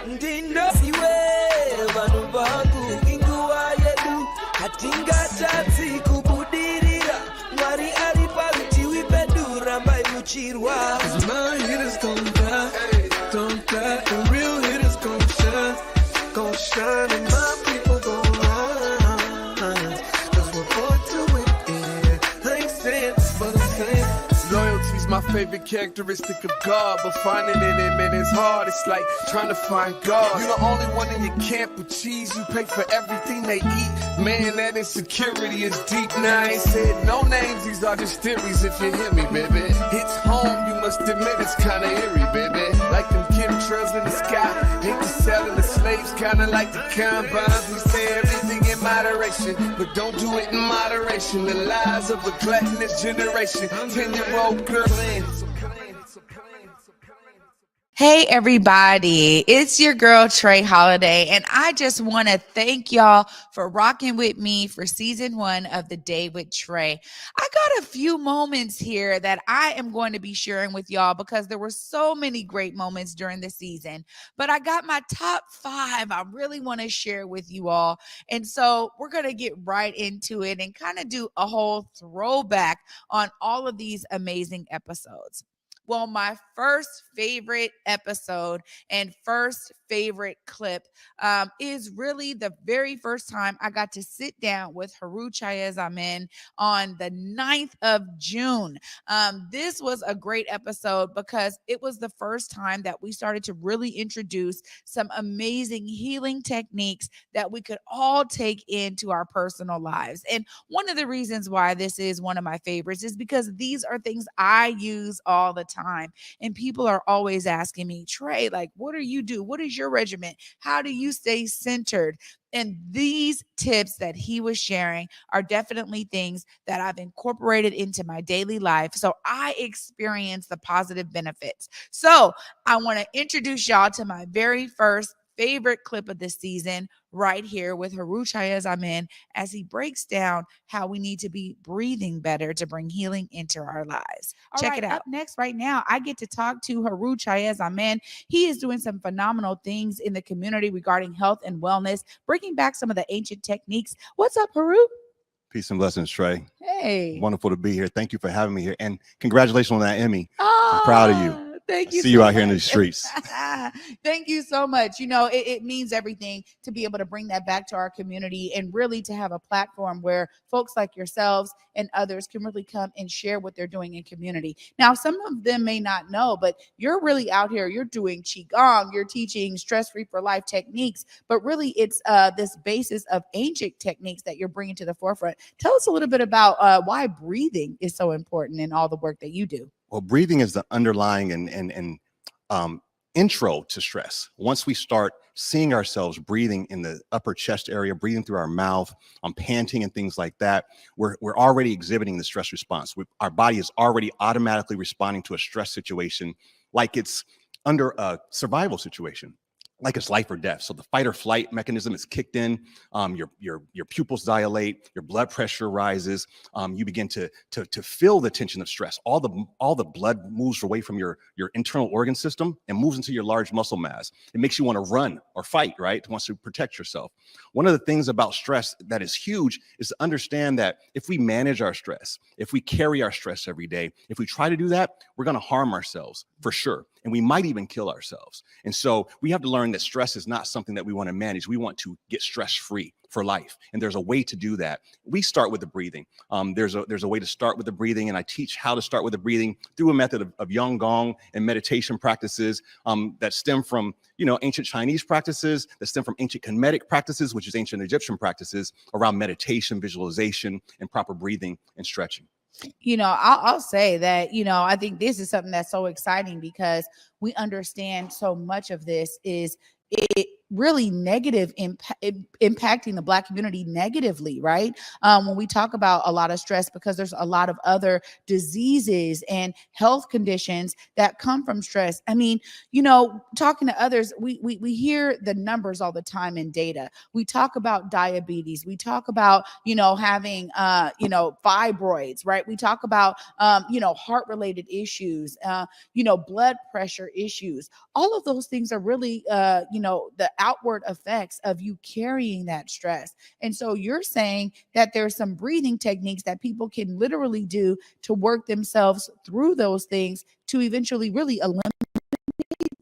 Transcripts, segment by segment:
Ndindo siwe vanubagu inguwa yedu katinga tati kubudirira mwari ari parutiwi pedura mbai muchirwa. My hitters don't die, the real hitters gon' shine and my people gon' rise. 'Cause we're born to win, yeah. I ain't saying this, but I'm saying loyalty's my favorite characteristic of God, but finding it in man is hard. It's like trying to find God. You're the only one in your camp with cheese. You pay for everything they eat. Man, that insecurity is deep. Now I ain't said no names. These are just theories. If you hear me, baby, it's home. You must admit it's kinda eerie, baby. Like them chemtrails in the sky. Ain't the selling the slaves, kinda like the combines. We say everything in moderation, but don't do it in moderation. The lies of a gluttonous generation. 10-year-old girl. Hey everybody, it's your girl Trae Holiday, and I just want to thank y'all for rocking with me for season 1 of The Day with Trae. I got a few moments here that I am going to be sharing with y'all because there were so many great moments during the season, but I got my top 5 I really want to share with you all. And so we're going to get right into it and kind of do a whole throwback on all of these amazing episodes. Well, my first favorite episode and first favorite clip is really the very first time I got to sit down with Heru Tchaasamen on the 9th of June. This was a great episode because it was the first time that we started to really introduce some amazing healing techniques that we could all take into our personal lives. And one of the reasons why this is one of my favorites is because these are things I use all the time. And people are always asking me, Trae, like, what do you do? What is your regimen? How do you stay centered? And these tips that he was sharing are definitely things that I've incorporated into my daily life. So I experience the positive benefits. So I want to introduce y'all to my very first favorite clip of this season right here with Heru Tchaasamen as he breaks down how we need to be breathing better to bring healing into our lives. Check it out. Up next right now, I get to talk to Heru Tchaasamen. He is doing some phenomenal things in the community regarding health and wellness, bringing back some of the ancient techniques. What's up, Heru? Peace and blessings, Trae. Hey. Wonderful to be here. Thank you for having me here. And congratulations on that Emmy. I'm proud of you. Thank you. See you out here in the streets. Thank you so much. You know, it means everything to be able to bring that back to our community and really to have a platform where folks like yourselves and others can really come and share what they're doing in community. Now, some of them may not know, but you're really out here. You're doing Qigong. You're teaching stress-free for life techniques, but really it's this basis of ancient techniques that you're bringing to the forefront. Tell us a little bit about why breathing is so important in all the work that you do. Well, breathing is the underlying and intro to stress. Once we start seeing ourselves breathing in the upper chest area, breathing through our mouth, panting and things like that, we're already exhibiting the stress response. Our body is already automatically responding to a stress situation like it's under a survival situation, like it's life or death. So the fight or flight mechanism is kicked in. Your pupils dilate, your blood pressure rises. You begin to feel the tension of stress. All the blood moves away from your internal organ system and moves into your large muscle mass. It makes you want to run or fight, right? It wants to protect yourself. One of the things about stress that is huge is to understand that if we manage our stress, if we carry our stress every day, if we try to do that, we're going to harm ourselves for sure. And we might even kill ourselves. And so we have to learn that stress is not something that we want to manage. We want to get stress-free for life. And there's a way to do that. We start with the breathing. There's a way to start with the breathing, and I teach how to start with the breathing through a method of Yang Gong and meditation practices that stem from, ancient Chinese practices, that stem from ancient Kemetic practices, which is ancient Egyptian practices around meditation, visualization, and proper breathing and stretching. I'll say that, I think this is something that's so exciting because we understand so much of this is really negative impacting the Black community negatively, right? When we talk about a lot of stress, because there's a lot of other diseases and health conditions that come from stress. I mean, talking to others, we hear the numbers all the time in data. We talk about diabetes. We talk about, having, fibroids, right? We talk about, heart related issues, blood pressure issues. All of those things are really, the outward effects of you carrying that stress. And so you're saying that there's some breathing techniques that people can literally do to work themselves through those things to eventually really eliminate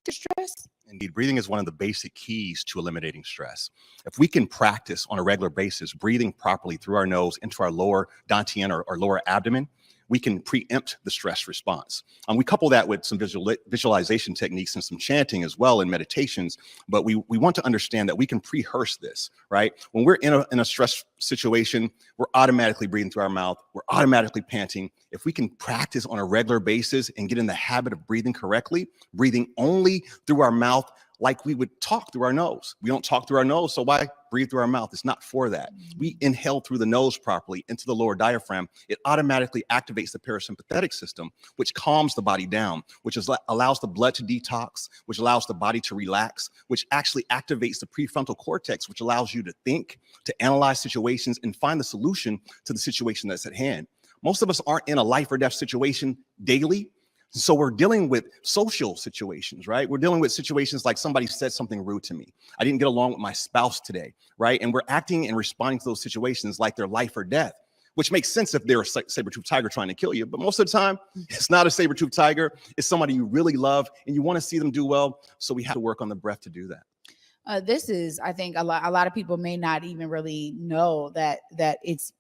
the stress? Indeed, breathing is one of the basic keys to eliminating stress. If we can practice on a regular basis, breathing properly through our nose into our lower dantian or lower abdomen, we can preempt the stress response. We couple that with some visualization techniques and some chanting as well in meditations, but we want to understand that we can pre-rehearse this, right? When we're in a stress situation, we're automatically breathing through our mouth, we're automatically panting. If we can practice on a regular basis and get in the habit of breathing correctly, breathing only through our mouth, like we would talk through our nose. We don't talk through our nose, so why breathe through our mouth? It's not for that. We inhale through the nose properly into the lower diaphragm. It automatically activates the parasympathetic system, which calms the body down, which allows the blood to detox, which allows the body to relax, which actually activates the prefrontal cortex, which allows you to think, to analyze situations, and find the solution to the situation that's at hand. Most of us aren't in a life or death situation daily. So we're dealing with social situations, right? We're dealing with situations like somebody said something rude to me. I didn't get along with my spouse today, right? And we're acting and responding to those situations like they're life or death, which makes sense if they're a saber-toothed tiger trying to kill you. But most of the time, it's not a saber-toothed tiger. It's somebody you really love and you want to see them do well. So we have to work on the breath to do that. This is, I think, a lot of people may not even really know that it's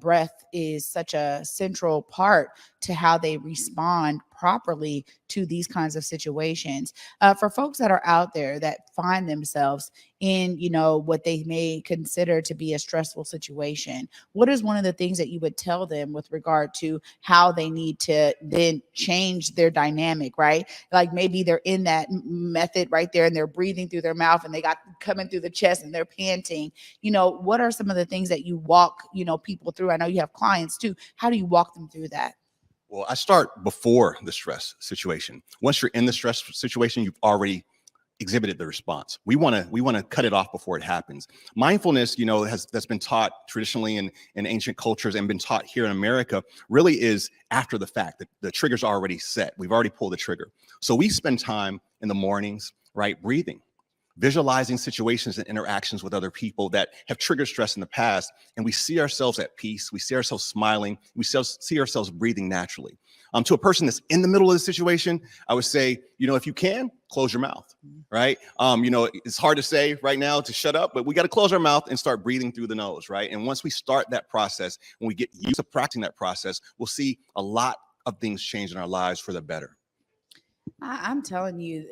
breath is such a central part to how they respond properly to these kinds of situations. For folks that are out there that find themselves in, what they may consider to be a stressful situation, what is one of the things that you would tell them with regard to how they need to then change their dynamic, right? Like maybe they're in that method right there and they're breathing through their mouth and they got coming through the chest and they're panting. What are some of the things that you walk, people through? I know you have clients too. How do you walk them through that? Well, I start before the stress situation. Once you're in the stress situation, you've already exhibited the response. We want to cut it off before it happens. Mindfulness, that's been taught traditionally in ancient cultures and been taught here in America, really is after the fact. The trigger's already set. We've already pulled the trigger. So we spend time in the mornings, right, breathing, visualizing situations and interactions with other people that have triggered stress in the past, and we see ourselves at peace, we see ourselves smiling, we see ourselves breathing naturally. To a person that's in the middle of the situation, I would say, if you can, close your mouth, right? It's hard to say right now to shut up, but we got to close our mouth and start breathing through the nose, right? And once we start that process, when we get used to practicing that process, we'll see a lot of things change in our lives for the better. I'm telling you,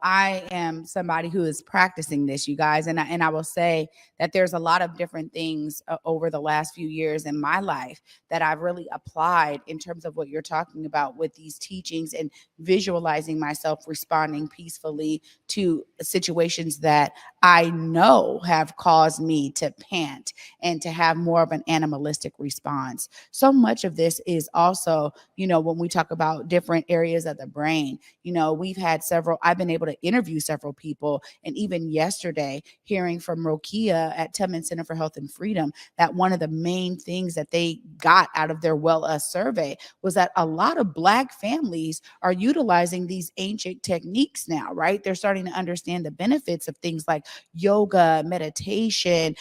I am somebody who is practicing this, you guys. And I will say that there's a lot of different things over the last few years in my life that I've really applied in terms of what you're talking about with these teachings and visualizing myself responding peacefully to situations that I know have caused me to pant and to have more of an animalistic response. So much of this is also, when we talk about different areas of the brain, I've been able to interview several people. And even yesterday, hearing from Rokia at Tubman Center for Health and Freedom, that one of the main things that they got out of their Well Us survey was that a lot of Black families are utilizing these ancient techniques now, right? They're starting to understand the benefits of things like yoga, meditation,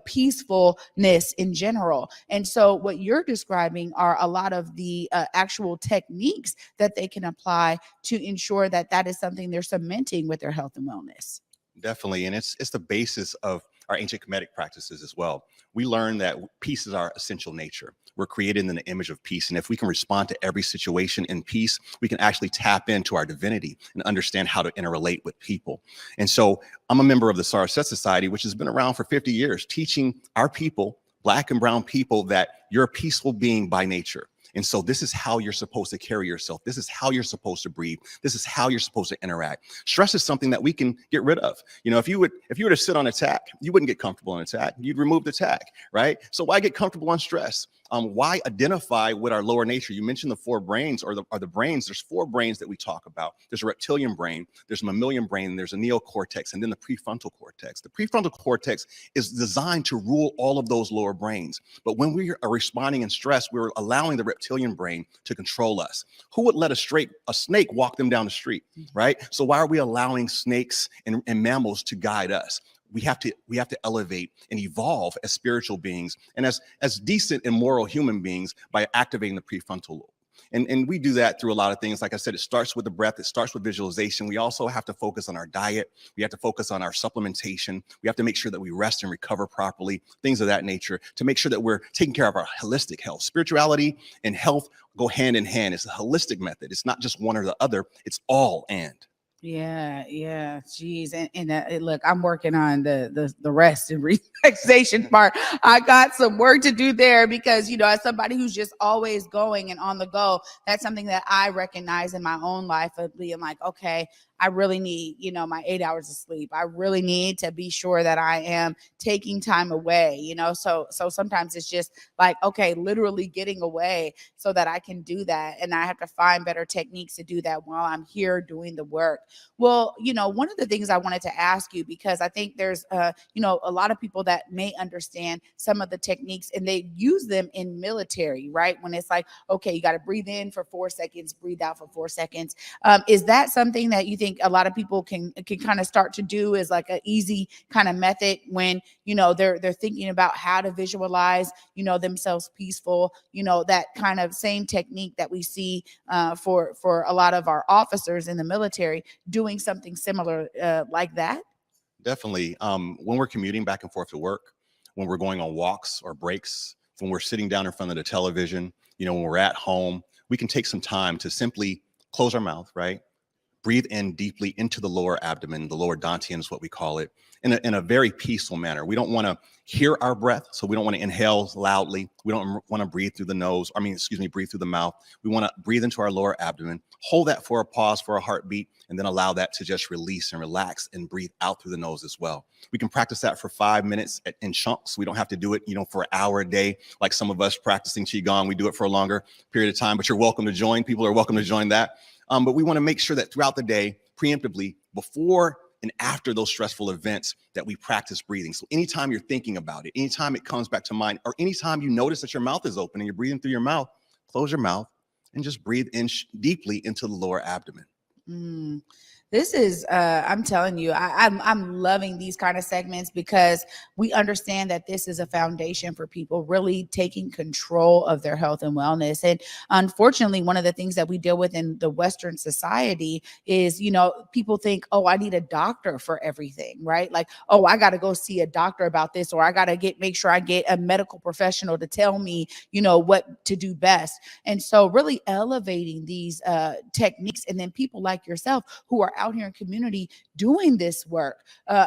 peacefulness in general. And so what you're describing are a lot of the actual techniques that they can apply to ensure that that is something they're cementing with their health and wellness. Definitely. And it's the basis of our ancient Kemetic practices as well. We learn that peace is our essential nature. We're created in the image of peace. And if we can respond to every situation in peace, we can actually tap into our divinity and understand how to interrelate with people. And so I'm a member of the Saraswati Society, which has been around for 50 years, teaching our people, Black and brown people, that you're a peaceful being by nature. And so this is how you're supposed to carry yourself. This is how you're supposed to breathe. This is how you're supposed to interact. Stress is something that we can get rid of. If you were to sit on a tack, you wouldn't get comfortable on a tack. You'd remove the tack, right? So why get comfortable on stress? Why identify with our lower nature? You mentioned the four brains or the brains. There's four brains that we talk about. There's a reptilian brain, there's a mammalian brain, there's a neocortex, and then the prefrontal cortex. The prefrontal cortex is designed to rule all of those lower brains. But when we are responding in stress, we're allowing the reptilian brain to control us. Who would let a snake walk them down the street, right? So why are we allowing snakes and mammals to guide us? We have to elevate and evolve as spiritual beings and as decent and moral human beings by activating the prefrontal lobe. And we do that through a lot of things. Like I said, it starts with the breath. It starts with visualization. We also have to focus on our diet. We have to focus on our supplementation. We have to make sure that we rest and recover properly, things of that nature, to make sure that we're taking care of our holistic health. Spirituality and health go hand in hand. It's a holistic method. It's not just one or the other. It's all and. Yeah. Geez. And look, I'm working on the rest and relaxation part. I got some work to do there because, as somebody who's just always going and on the go, that's something that I recognize in my own life of being like, okay, I really need, my 8 hours of sleep. I really need to be sure that I am taking time away, so sometimes it's just like, okay, literally getting away so that I can do that. And I have to find better techniques to do that while I'm here doing the work. Well, one of the things I wanted to ask you, because I think there's, a lot of people that may understand some of the techniques and they use them in military, right? When it's like, okay, you got to breathe in for 4 seconds, breathe out for 4 seconds. Is that something that you think a lot of people can kind of start to do as like an easy kind of method when, they're thinking about how to visualize, themselves peaceful, that kind of same technique that we see for a lot of our officers in the military doing something similar like that? Definitely. When we're commuting back and forth to work, when we're going on walks or breaks, when we're sitting down in front of the television, when we're at home, we can take some time to simply close our mouth, right? Breathe in deeply into the lower abdomen. The lower dantian is what we call it, in a very peaceful manner. We don't want to hear our breath, so we don't want to inhale loudly. We don't want to breathe through the nose. Breathe through the mouth. We want to breathe into our lower abdomen, hold that for a pause, for a heartbeat, and then allow that to just release and relax and breathe out through the nose as well. We can practice that for 5 minutes in chunks. We don't have to do it, for an hour a day, like some of us practicing Qigong. We do it for a longer period of time, but you're welcome to join. People are welcome to join that. But we want to make sure that throughout the day, preemptively, before and after those stressful events, that we practice breathing. So anytime you're thinking about it, anytime it comes back to mind, or anytime you notice that your mouth is open and you're breathing through your mouth, close your mouth and just breathe in deeply into the lower abdomen. This is, I'm telling you, I'm loving these kind of segments because we understand that this is a foundation for people really taking control of their health and wellness. And unfortunately, one of the things that we deal with in the Western society is, people think, oh, I need a doctor for everything, right? Like, oh, I got to go see a doctor about this, or I got to make sure I get a medical professional to tell me, what to do best. And so really elevating these techniques, and then people like yourself who are out here in community doing this work,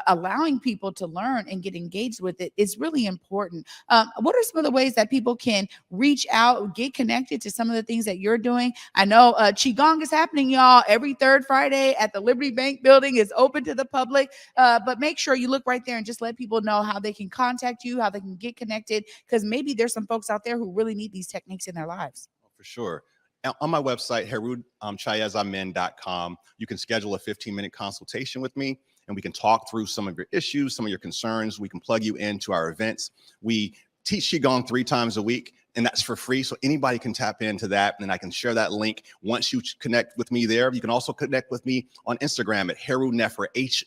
allowing people to learn and get engaged with it is really important. What are some of the ways that people can reach out, get connected to some of the things that you're doing? I know Qigong is happening, y'all, every third Friday at the Liberty Bank building. Is open to the public, but make sure you look right there and just let people know how they can contact you, how they can get connected, because maybe there's some folks out there who really need these techniques in their lives. For sure. On my website, Heru Tchaasamen.com, you can schedule a 15-minute consultation with me, and we can talk through some of your issues, some of your concerns. We can plug you into our events. We teach Qigong 3 times a week, and that's for free. So anybody can tap into that, and I can share that link once you connect with me there. You can also connect with me on Instagram at Heru Nefer, Heru,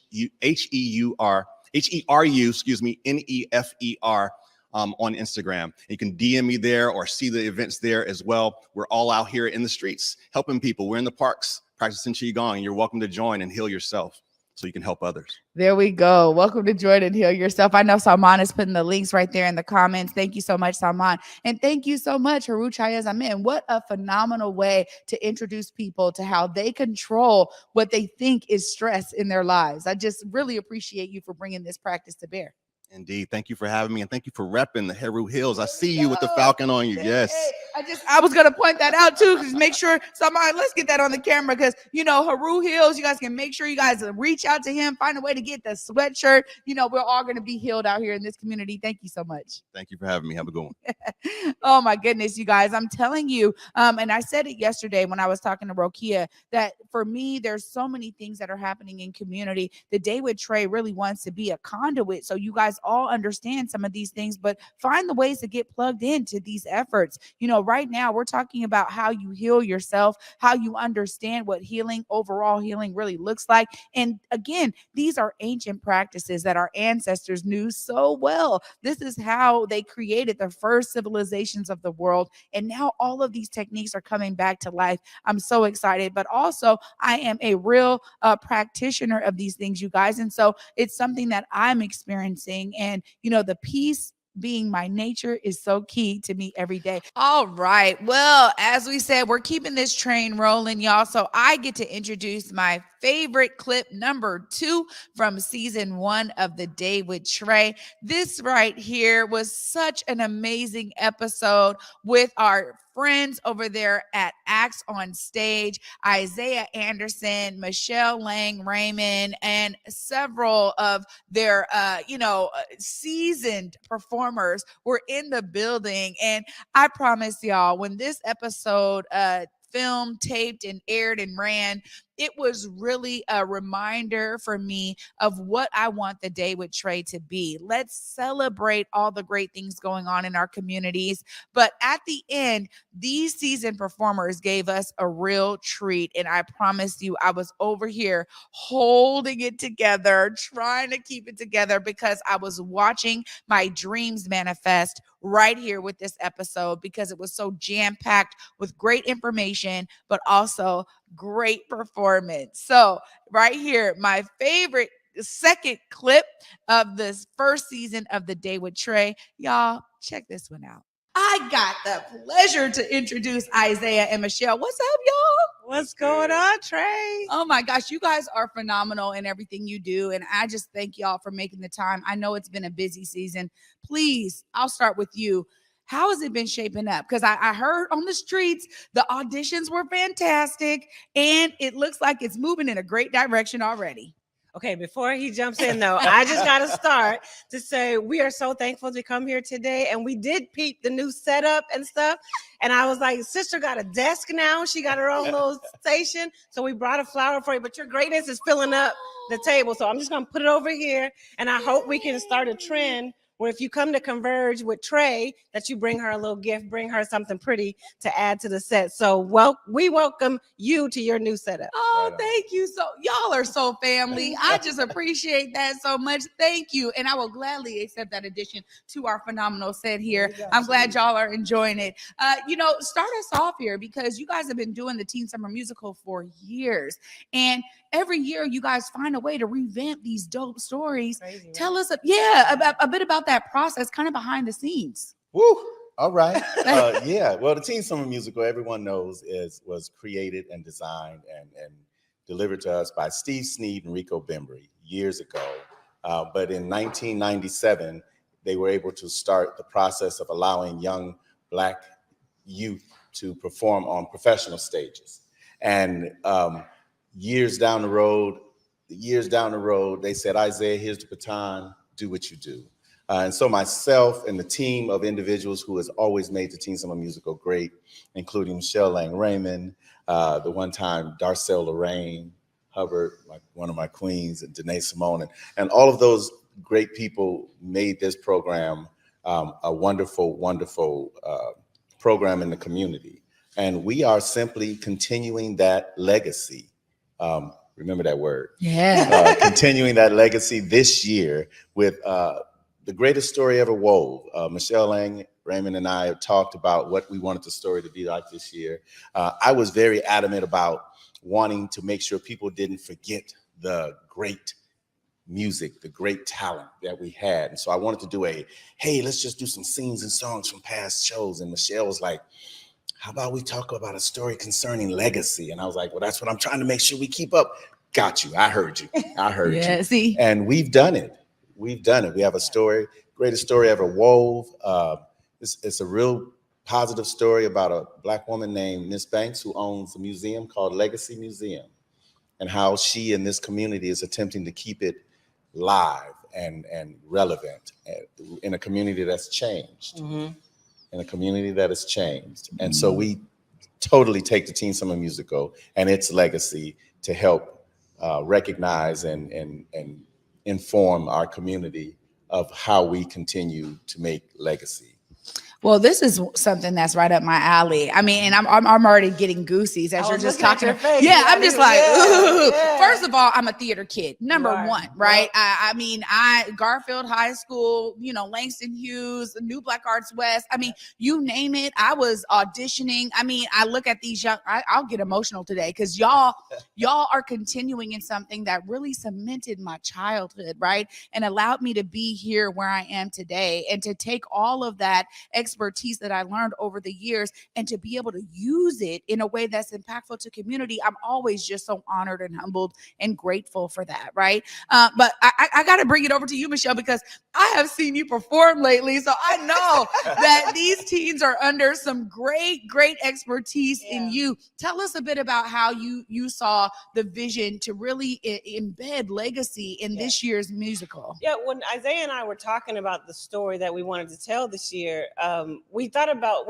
on Instagram. You can DM me there or see the events there as well. We're all out here in the streets helping people. We're in the parks practicing Qigong, and you're welcome to join and heal yourself so you can help others. There we go. Welcome to Join and Heal Yourself. I know Salman is putting the links right there in the comments. Thank you so much, Salman. And thank you so much, Heru Tchaasamen. What a phenomenal way to introduce people to how they control what they think is stress in their lives. I just really appreciate you for bringing this practice to bear. Indeed. Thank you for having me, and thank you for repping the Heru Hills. I see you with the falcon on you. Yes. I was gonna point that out too, because make sure somebody, let's get that on the camera, because Heru Heals. You guys can make sure you guys reach out to him, find a way to get the sweatshirt. We're all gonna be healed out here in this community. Thank you so much. Thank you for having me. Have a good one. Oh my goodness, you guys! I'm telling you, and I said it yesterday when I was talking to Rokia, that for me, there's so many things that are happening in community. The Day with Trae really wants to be a conduit, so you guys all understand some of these things, but find the ways to get plugged into these efforts. Right now we're talking about how you heal yourself, how you understand what overall healing really looks like. And again, these are ancient practices that our ancestors knew so well. This is how they created the first civilizations of the world. And now all of these techniques are coming back to life. I'm so excited, but also I am a real practitioner of these things, you guys. And so it's something that I'm experiencing. And, the peace being my nature is so key to me every day. All right. Well, as we said, we're keeping this train rolling, y'all. So I get to introduce my favorite clip, number 2 from season 1 of The Day with Trae. This right here was such an amazing episode with our friends over there at Acts on Stage, Isiah Anderson, Michelle Lang-Raymond, and several of their, seasoned performers were in the building. And I promise y'all, when this episode filmed, taped, and aired and ran, it was really a reminder for me of what I want the Day with Trae to be. Let's celebrate all the great things going on in our communities. But at the end, these seasoned performers gave us a real treat. And I promise you, I was over here holding it together, trying to keep it together, because I was watching my dreams manifest right here with this episode, because it was so jam-packed with great information, but also great performance. So right here, my favorite second clip of this first season of The Day with Trae. Y'all, check this one out. I got the pleasure to introduce Isiah and Michelle. What's up, y'all? What's going on, Trae? Oh my gosh, you guys are phenomenal in everything you do. And I just thank y'all for making the time. I know it's been a busy season. Please, I'll start with you. How has it been shaping up? Because I heard on the streets, the auditions were fantastic, and it looks like it's moving in a great direction already. Okay, before he jumps in, though, I just got to start to say we are so thankful to come here today. And we did peep the new setup and stuff. And I was like, sister got a desk now. She got her own little station. So we brought a flower for you. But your greatness is filling up the table. So I'm just going to put it over here. And I hope we can start a trend where if you come to Converge with Trae, that you bring her a little gift, bring her something pretty to add to the set. So we welcome you to your new setup. Oh, thank you. So y'all are so family. I just appreciate that so much. Thank you. And I will gladly accept that addition to our phenomenal set here. I'm glad y'all are enjoying it. Start us off here, because you guys have been doing the Teen Summer Musical for years. And every year you guys find a way to revamp these dope stories. Crazy, Tell us, a bit about that process, kind of behind the scenes. Woo! All right. Well, the Teen Summer Musical, everyone knows, was created and designed and delivered to us by Steve Sneed and Rico Bembry years ago. But in 1997, they were able to start the process of allowing young Black youth to perform on professional stages. And years down the road, they said, Isiah, here's the baton, do what you do. And so myself and the team of individuals who has always made the Teen Summer Musical great, including Michelle Lang-Raymond, the one time Darcel Lorraine, Hubbard, one of my queens, and Danae Simone, and all of those great people made this program a wonderful, wonderful program in the community. And we are simply continuing that legacy. Remember that word. Yeah. Continuing that legacy this year with the greatest story ever wove. Michelle Lang-Raymond and I have talked about what we wanted the story to be like this year. I was very adamant about wanting to make sure people didn't forget the great music, the great talent that we had. And so I wanted to do hey, let's just do some scenes and songs from past shows. And Michelle was like, how about we talk about a story concerning legacy? And I was like, well, that's what I'm trying to make sure we keep up. Got you. I heard you. Yeah, see? And we've done it. We have a story, greatest story ever wove. It's a real positive story about a Black woman named Miss Banks, who owns a museum called Legacy Museum, and how she in this community is attempting to keep it live and relevant in a community that's changed. In a community that has changed. And so we totally take the Teen Summer Musical and its legacy to help recognize and inform our community of how we continue to make legacy. Well, this is something that's right up my alley. I mean, and I'm already getting goosies as you're just talking. Yeah, I'm just like, ooh. First of all, I'm a theater kid, number one, right? I mean, Garfield High School, you know, Langston Hughes, New Black Arts West. I mean, you name it. I was auditioning. I mean, I look at these young. I'll get emotional today because y'all are continuing in something that really cemented my childhood, right, and allowed me to be here where I am today, and to take all of that expertise that I learned over the years and to be able to use it in a way that's impactful to community. I'm always just so honored and humbled and grateful for that, right? But I got to bring it over to you, Michelle, because I have seen you perform lately. So I know that these teens are under some great expertise in you. Tell us a bit about how you saw the vision to really embed legacy in this year's musical. Yeah, when Isiah and I were talking about the story that we wanted to tell this year, we thought about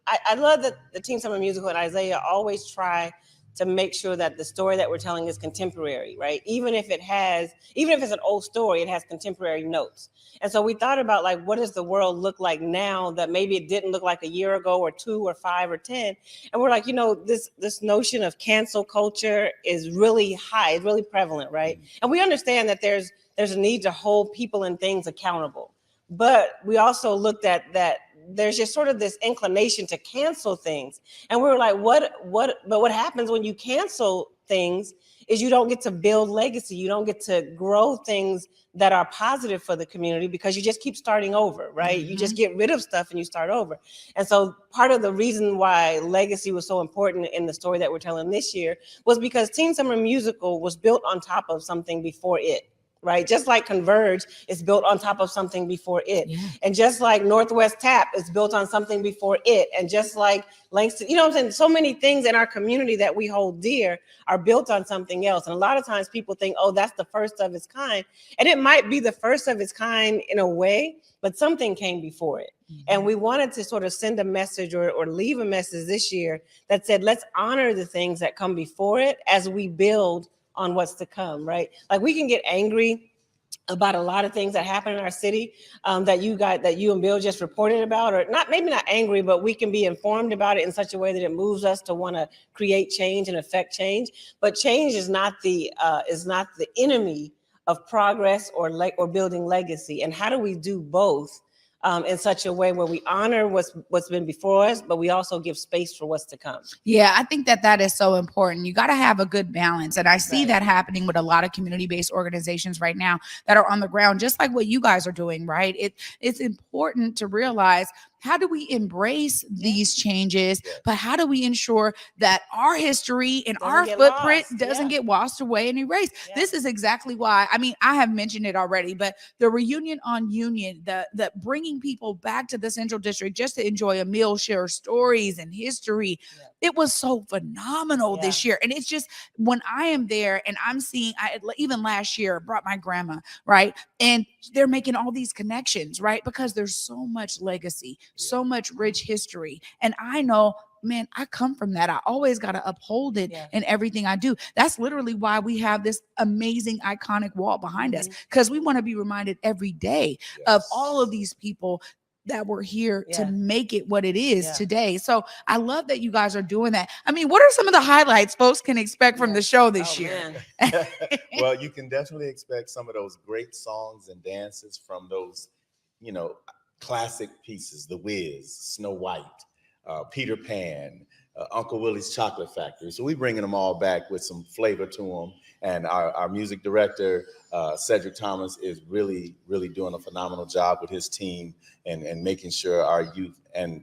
I love that the Teen Summer Musical and Isiah always try to make sure that the story that we're telling is contemporary, right? Even if it's an old story, it has contemporary notes. And so we thought about, like, what does the world look like now that maybe it didn't look like a year ago or 2 or 5 or 10? And we're like, you know, this notion of cancel culture is really high, it's really prevalent, right? And we understand that there's a need to hold people and things accountable. But we also looked at that there's just sort of this inclination to cancel things. And we were like, what happens when you cancel things is you don't get to build legacy. You don't get to grow things that are positive for the community because you just keep starting over, right? You just get rid of stuff and you start over. And so part of the reason why legacy was so important in the story that we're telling this year was because Teen Summer Musical was built on top of something before it. Right? Just like Converge is built on top of something before it. Yeah. And just like Northwest Tap is built on something before it. And just like Langston, you know what I'm saying? So many things in our community that we hold dear are built on something else. And a lot of times people think, oh, that's the first of its kind. And it might be the first of its kind in a way, but something came before it. And we wanted to sort of send a message or leave a message this year that said, let's honor the things that come before it as we build on what's to come, right? Like, we can get angry about a lot of things that happen in our city that you and Bill just reported about, or maybe not angry, but we can be informed about it in such a way that it moves us to want to create change and affect change. But change is not the enemy of progress or building legacy. And how do we do both in such a way where we honor what's been before us, but we also give space for what's to come? Yeah, I think that is so important. You got to have a good balance. And I see that happening with a lot of community-based organizations right now that are on the ground, just like what you guys are doing, right? It's important to realize, how do we embrace these changes, but how do we ensure that our history and our footprint doesn't get washed away and erased? This is exactly why, I mean, I have mentioned it already, but the reunion on Union, the bringing people back to the Central District just to enjoy a meal, share stories and history, it was so phenomenal this year. And it's just, when I am there and I'm seeing, even last year, I brought my grandma, right? And they're making all these connections, right? Because there's so much legacy, so much rich history. And I know, man, I come from that. I always got to uphold it in everything I do. That's literally why we have this amazing, iconic wall behind us, because we want to be reminded every day of all of these people that were here to make it what it is today. So I love that you guys are doing that. I mean, what are some of the highlights folks can expect from the show this year? Well, you can definitely expect some of those great songs and dances from those, you know, classic pieces, The Wiz, Snow White, Peter Pan, Uncle Willie's Chocolate Factory. So we're bringing them all back with some flavor to them. And our music director, Cedric Thomas, is really doing a phenomenal job with his team and making sure our youth. And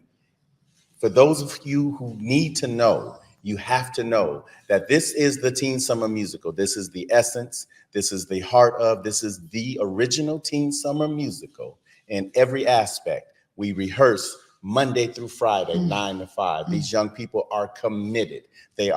for those of you who need to know, you have to know that this is the Teen Summer Musical. This is the essence. This is the heart of. This is the original Teen Summer Musical in every aspect. We rehearse Monday through Friday, 9 to 5. These young people are committed. They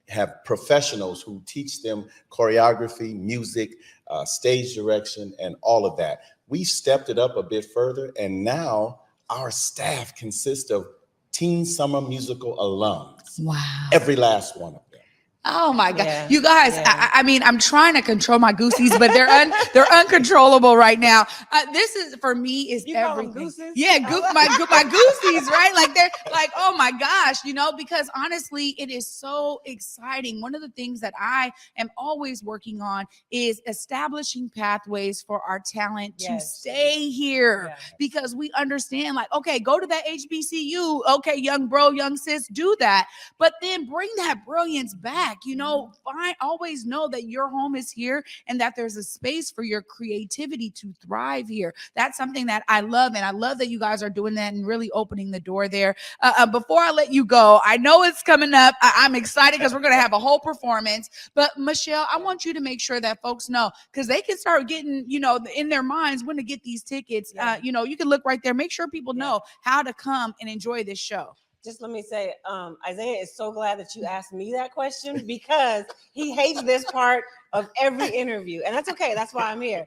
have professionals who teach them choreography, music, stage direction, and all of that. We stepped it up a bit further, and now our staff consists of Teen Summer Musical alums. Wow. Every last one of them. Oh my God. Yeah. You guys, Yeah. I mean, I'm trying to control my goosies, but they're uncontrollable right now. This is, for me, is You call them everything. gooses? Yeah, my goosies, right? Like they're like, oh my gosh, because honestly, it is so exciting. One of the things that I am always working on is establishing pathways for our talent to stay here, because we understand, like, okay, go to that HBCU. Okay, young bro, young sis, do that. But then bring that brilliance back. Always know that your home is here and that there's a space for your creativity to thrive here. That's something that I love. And I love that you guys are doing that and really opening the door there. Before I let you go, I know it's coming up. I'm excited because we're going to have a whole performance. But Michelle, I want you to make sure that folks know, because they can start getting, in their minds when to get these tickets. You can look right there. Make sure people know how to come and enjoy this show. Just let me say, Isiah is so glad that you asked me that question, because he hates this part of every interview. And that's okay. That's why I'm here.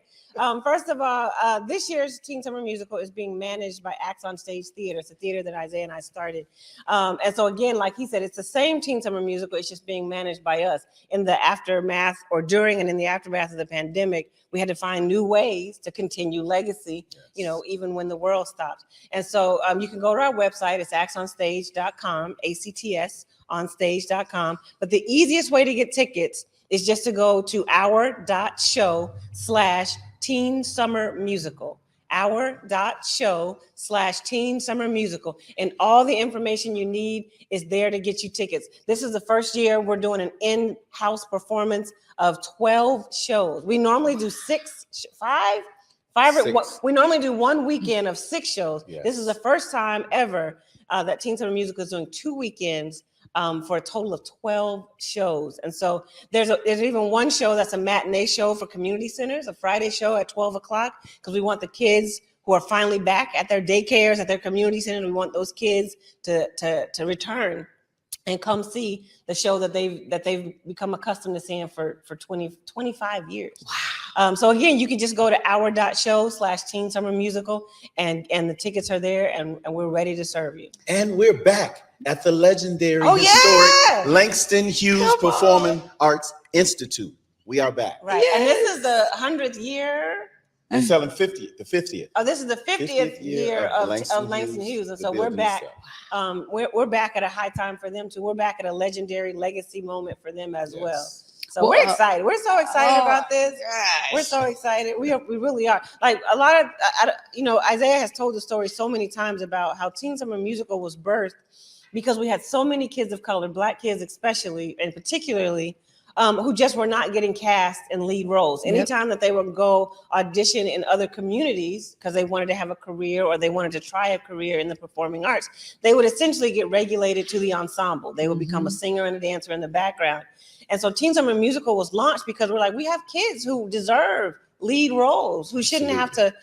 First of all, this year's Teen Summer Musical is being managed by Acts on Stage Theater. It's a theater that Isiah and I started. And so again, like he said, it's the same Teen Summer Musical. It's just being managed by us. In the aftermath, or during and in the aftermath of the pandemic, we had to find new ways to continue legacy, even when the world stops. And so you can go to our website. It's actsonstage.com, ACTS onstage.com. But the easiest way to get tickets is just to go to our.show/Teen Summer Musical. Our.show/Teen Summer Musical. And all the information you need is there to get you tickets. This is the first year we're doing an in-house performance of 12 shows. We normally do five. We normally do one weekend of 6 shows. Yes. This is the first time ever that Teen Summer Musical is doing 2 weekends for a total of 12 shows. And so there's even one show that's a matinee show for community centers, a Friday show at 12 o'clock, because we want the kids who are finally back at their daycares, at their community centers, we want those kids to return and come see the show that they've become accustomed to seeing for 25 years. Wow. So again, you can just go to our.show/Teen Summer Musical, and the tickets are there, and we're ready to serve you. And we're back at the legendary historic Langston Hughes Performing Arts Institute. We are back. Right. Yes. And this is the 100th year. We're selling the 50th. Oh, this is the 50th year of Langston Hughes. And so we're back. We're back at a high time for them too. We're back at a legiondary legacy moment for them as well. So we're excited. We're so excited about this. Gosh. We're so excited. We really are. Like a lot of, Isiah has told the story so many times about how Teen Summer Musical was birthed because we had so many kids of color, Black kids especially, and particularly, who just were not getting cast in lead roles. Anytime that they would go audition in other communities because they wanted to have a career or they wanted to try a career in the performing arts, they would essentially get regulated to the ensemble. They would become a singer and a dancer in the background. And so Teen Summer Musical was launched because we're like, we have kids who deserve lead roles, who shouldn't have to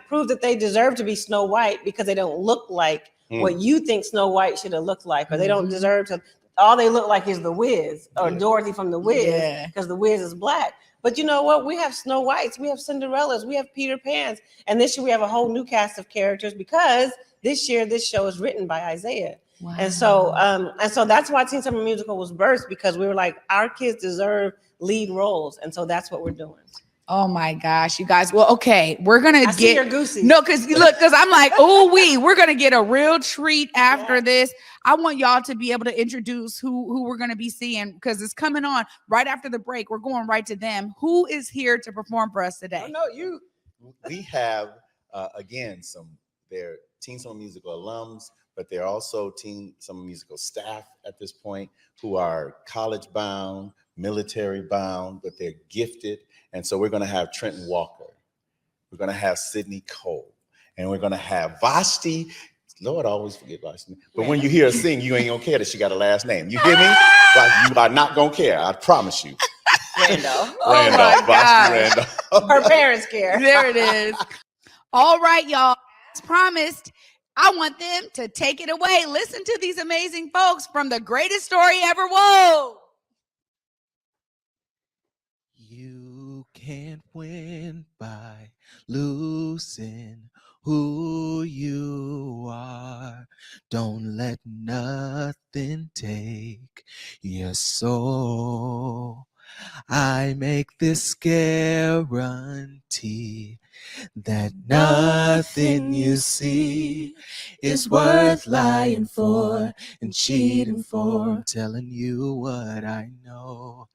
prove that they deserve to be Snow White because they don't look like what you think Snow White should have looked like, or they don't deserve to. All they look like is the Wiz or Dorothy from the Wiz, because the Wiz is Black. But you know what? We have Snow Whites, we have Cinderellas, we have Peter Pans, and this year we have a whole new cast of characters because this year this show is written by Isiah. Wow. And so that's why Teen Summer Musical was birthed, because we were like, our kids deserve lead roles, and so that's what we're doing. Oh my gosh, you guys. Well, okay, we're gonna see your goosey. No, because I'm like, we're gonna get a real treat after this. I want y'all to be able to introduce who we're gonna be seeing, because it's coming on right after the break. We're going right to them. Who is here to perform for us today? You. We have again they're Teen Summer Musical alums, but they're also Teen Summer Musical staff at this point who are college bound, military bound, but they're gifted. And so we're going to have Trenton Walker. We're going to have Sydney Cole. And we're going to have Vashti. Lord, I always forget Vashti. But when you hear her sing, you ain't going to care that she got a last name. You hear me? Like, you are not going to care. I promise you. Randolph. Vashti Randolph. Her parents care. There it is. All right, y'all. As promised, I want them to take it away. Listen to these amazing folks from the greatest story ever. Whoa! You can't win by losing who you are. Don't let nothing take your soul. I make this guarantee that nothing you see is worth lying for and cheating for. I'm telling you what I know.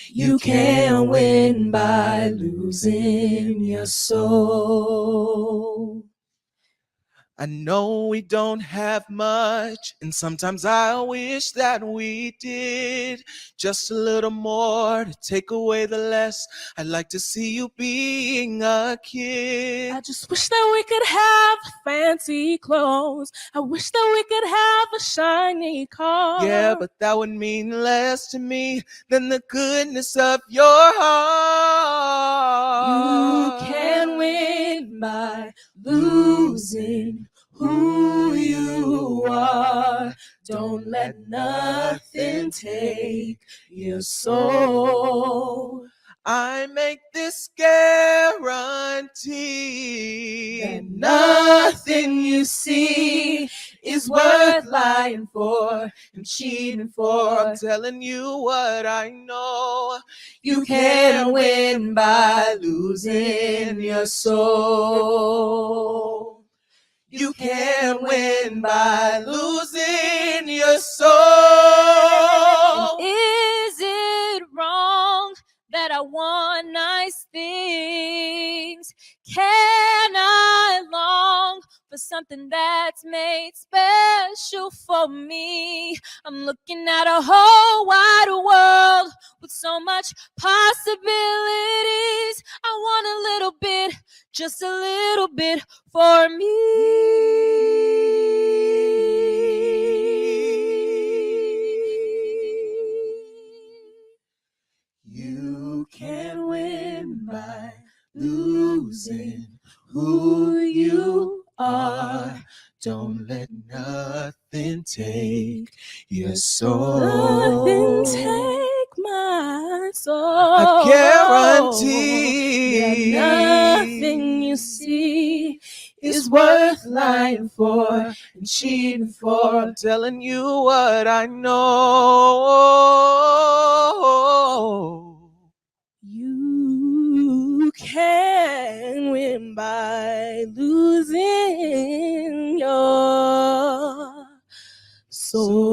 You can't win by losing your soul. I know we don't have much, and sometimes I wish that we did just a little more to take away the less. I'd like to see you being a kid. I just wish that we could have fancy clothes. I wish that we could have a shiny car. Yeah, but that would mean less to me than the goodness of your heart. You can win by losing who you are. Don't let nothing take your soul. I make this guarantee that nothing you see is worth lying for and cheating for. I'm telling you what I know. You can't win by losing your soul. You can't win by losing your soul. Is it wrong that I want nice things? Can I long for something that's made special for me? I'm looking at a whole wide world with so much possibilities. I want a little bit, just a little bit for me. You can't win by losing who you are. Don't let nothing take your soul. Nothing take my soul. I guarantee that nothing you see is worth lying for and cheating for. I'm telling you what I know. You can win by losing your soul.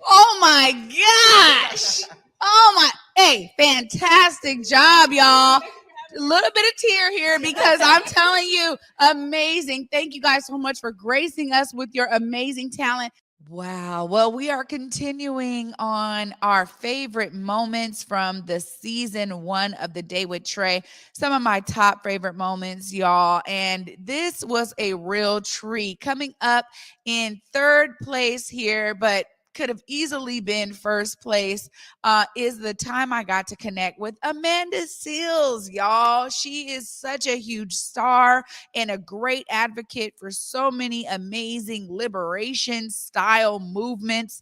Oh my gosh. Oh my. Hey, fantastic job, y'all. A little bit of tear here because I'm telling you, amazing. Thank you guys so much for gracing us with your amazing talent. Wow. Well, we are continuing on our favorite moments from the season 1 of The Day with Trae. Some of my top favorite moments, y'all. And this was a real treat. Coming up in 3rd place here, but could have easily been 1st place, is the time I got to connect with Amanda Seales, y'all. She is such a huge star and a great advocate for so many amazing liberation style movements.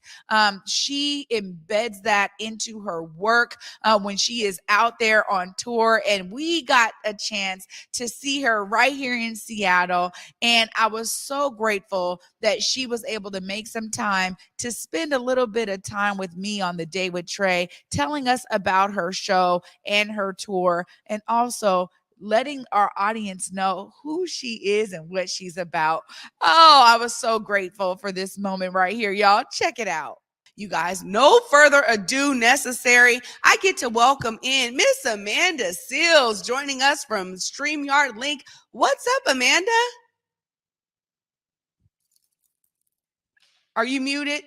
She embeds that into her work when she is out there on tour. And we got a chance to see her right here in Seattle. And I was so grateful that she was able to make some time to spend a little bit of time with me on The Day with Trae, telling us about her show and her tour, and also letting our audience know who she is and what she's about. Oh, I was so grateful for this moment right here, y'all. Check it out. You guys, no further ado necessary. I get to welcome in Miss Amanda Seales joining us from StreamYard Link. What's up, Amanda? Are you muted?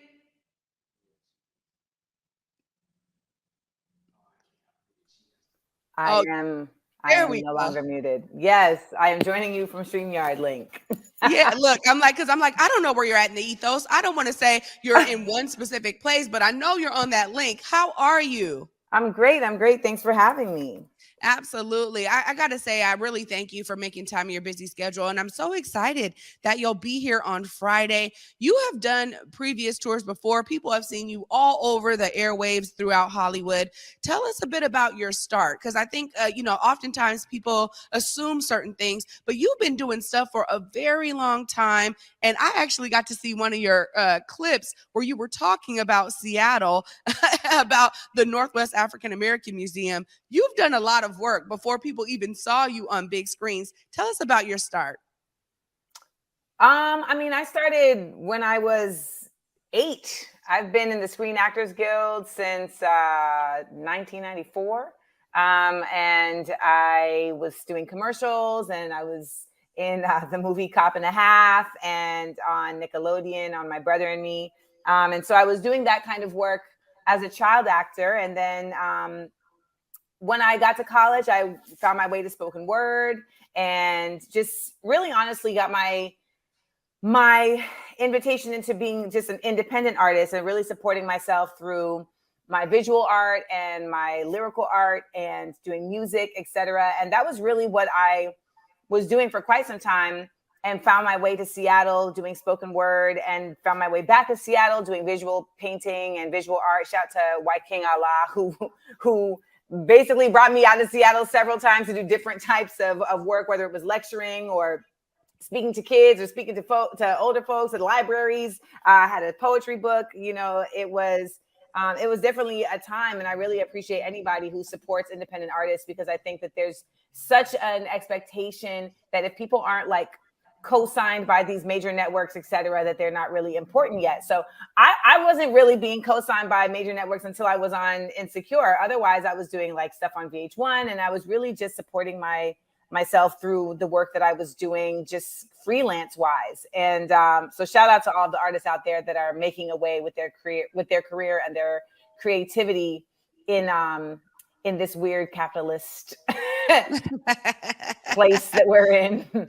I I There am we no go. longer muted. Yes, I am joining you from StreamYard link. Yeah, look, I'm like, I don't know where you're at in the ethos. I don't want to say you're in one specific place, but I know you're on that link. How are you? I'm great. I'm great. Thanks for having me. Absolutely. I got to say, I really thank you for making time in your busy schedule. And I'm so excited that you'll be here on Friday. You have done previous tours before. People have seen you all over the airwaves throughout Hollywood. Tell us a bit about your start, because I think, oftentimes people assume certain things, but you've been doing stuff for a very long time. And I actually got to see one of your clips where you were talking about Seattle, about the Northwest African American Museum. You've done a lot of work before people even saw you on big screens. Tell us about your start. I started when I was 8. I've been in the Screen Actors Guild since 1994. And I was doing commercials, and I was in the movie Cop and a Half, and on Nickelodeon on My Brother and Me. And so I was doing that kind of work as a child actor. And then when I got to college, I found my way to spoken word, and just really honestly got my invitation into being just an independent artist and really supporting myself through my visual art and my lyrical art and doing music, etc. And that was really what I was doing for quite some time, and found my way to Seattle doing spoken word, and found my way back to Seattle doing visual painting and visual art. Shout to White King Allah, who basically brought me out of Seattle several times to do different types of work, whether it was lecturing or speaking to kids or speaking to older folks at libraries. I had a poetry book. It was definitely a time, and I really appreciate anybody who supports independent artists, because I think that there's such an expectation that if people aren't like co-signed by these major networks, et cetera, that they're not really important yet. So I wasn't really being co-signed by major networks until I was on Insecure. Otherwise, I was doing like stuff on VH1, and I was really just supporting myself through the work that I was doing just freelance wise. And so shout out to all the artists out there that are making a way with their career and their creativity in this weird capitalist place that we're in.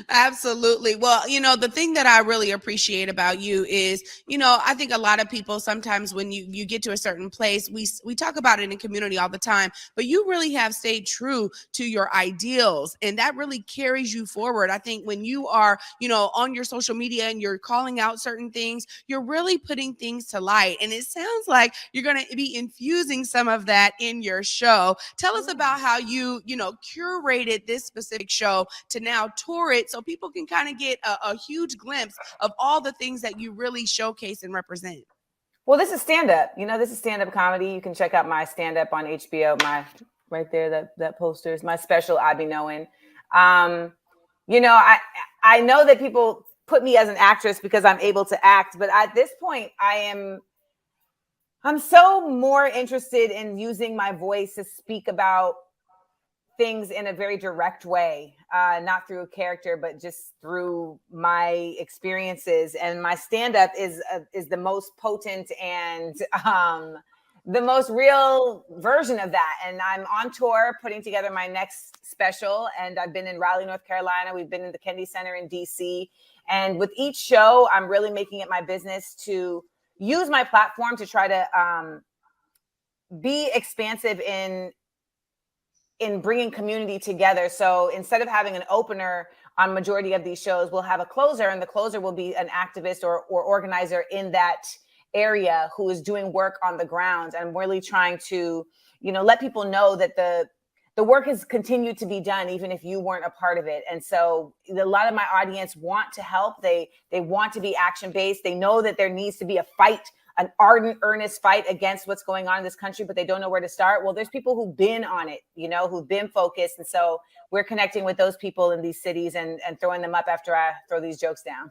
Absolutely. Well, the thing that I really appreciate about you is, I think a lot of people sometimes when you get to a certain place, we talk about it in community all the time, but you really have stayed true to your ideals, and that really carries you forward. I think when you are, on your social media and you're calling out certain things, you're really putting things to light. And it sounds like you're going to be infusing some of that in your show. Tell us about how you curated this specific show to now tour it, so people can kind of get a huge glimpse of all the things that you really showcase and represent. Well, this is stand-up. This is stand-up comedy. You can check out my stand-up on HBO. My right there, that poster is my special, I Be Knowing. I know that people put me as an actress because I'm able to act, but at this point, I'm so more interested in using my voice to speak about things in a very direct way, not through a character, but just through my experiences. And my stand-up is the most potent and the most real version of that. And I'm on tour putting together my next special, and I've been in Raleigh, North Carolina. We've been in the Kennedy Center in DC. And with each show, I'm really making it my business to use my platform to try to be expansive in bringing community together. So instead of having an opener on majority of these shows, we'll have a closer, and the closer will be an activist or organizer in that area who is doing work on the ground. And really trying to, let people know that the work has continued to be done, even if you weren't a part of it. And so a lot of my audience want to help. They want to be action-based. They know that there needs to be a fight, an ardent, earnest fight against what's going on in this country, but they don't know where to start. Well, there's people who've been on it, who've been focused. And so we're connecting with those people in these cities and throwing them up after I throw these jokes down.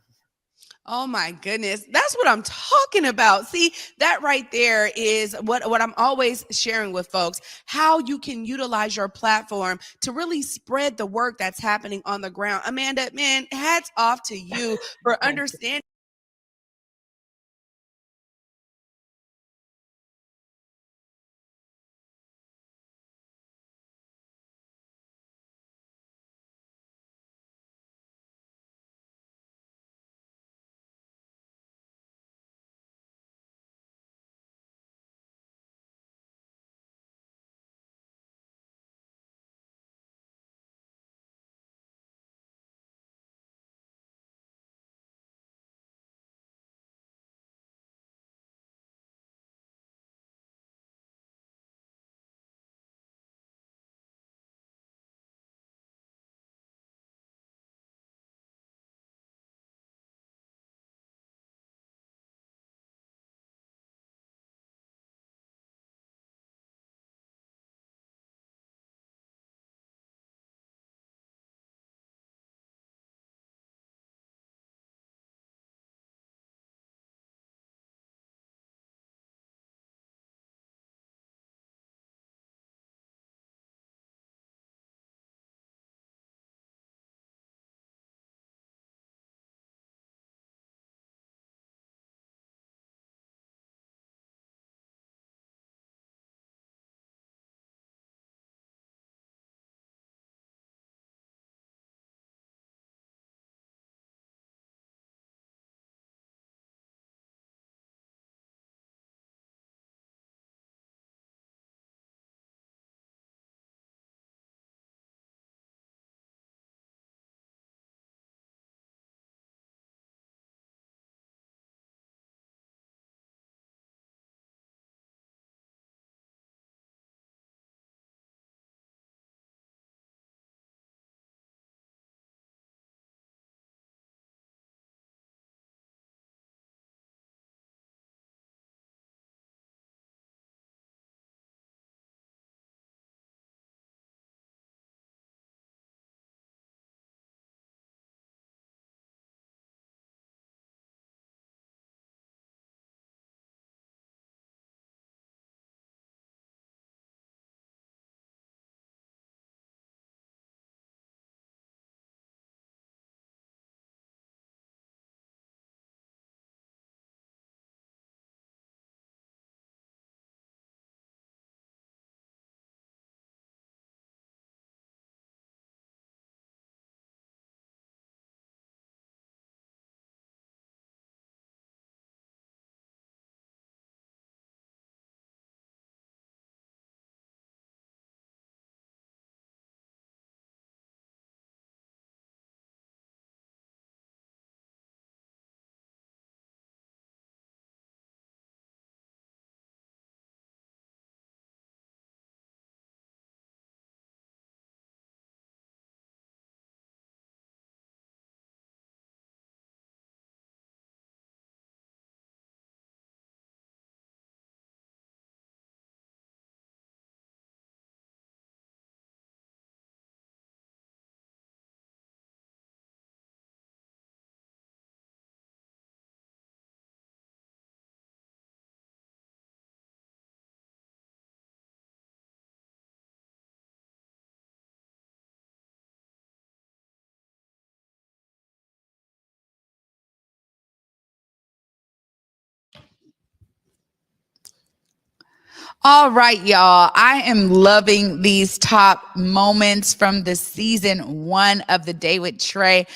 Oh my goodness. That's what I'm talking about. See, that right there is what I'm always sharing with folks, how you can utilize your platform to really spread the work that's happening on the ground. Amanda, man, hats off to you for understanding All right, y'all. I am loving these top moments from the season 1 of The Day with Trae.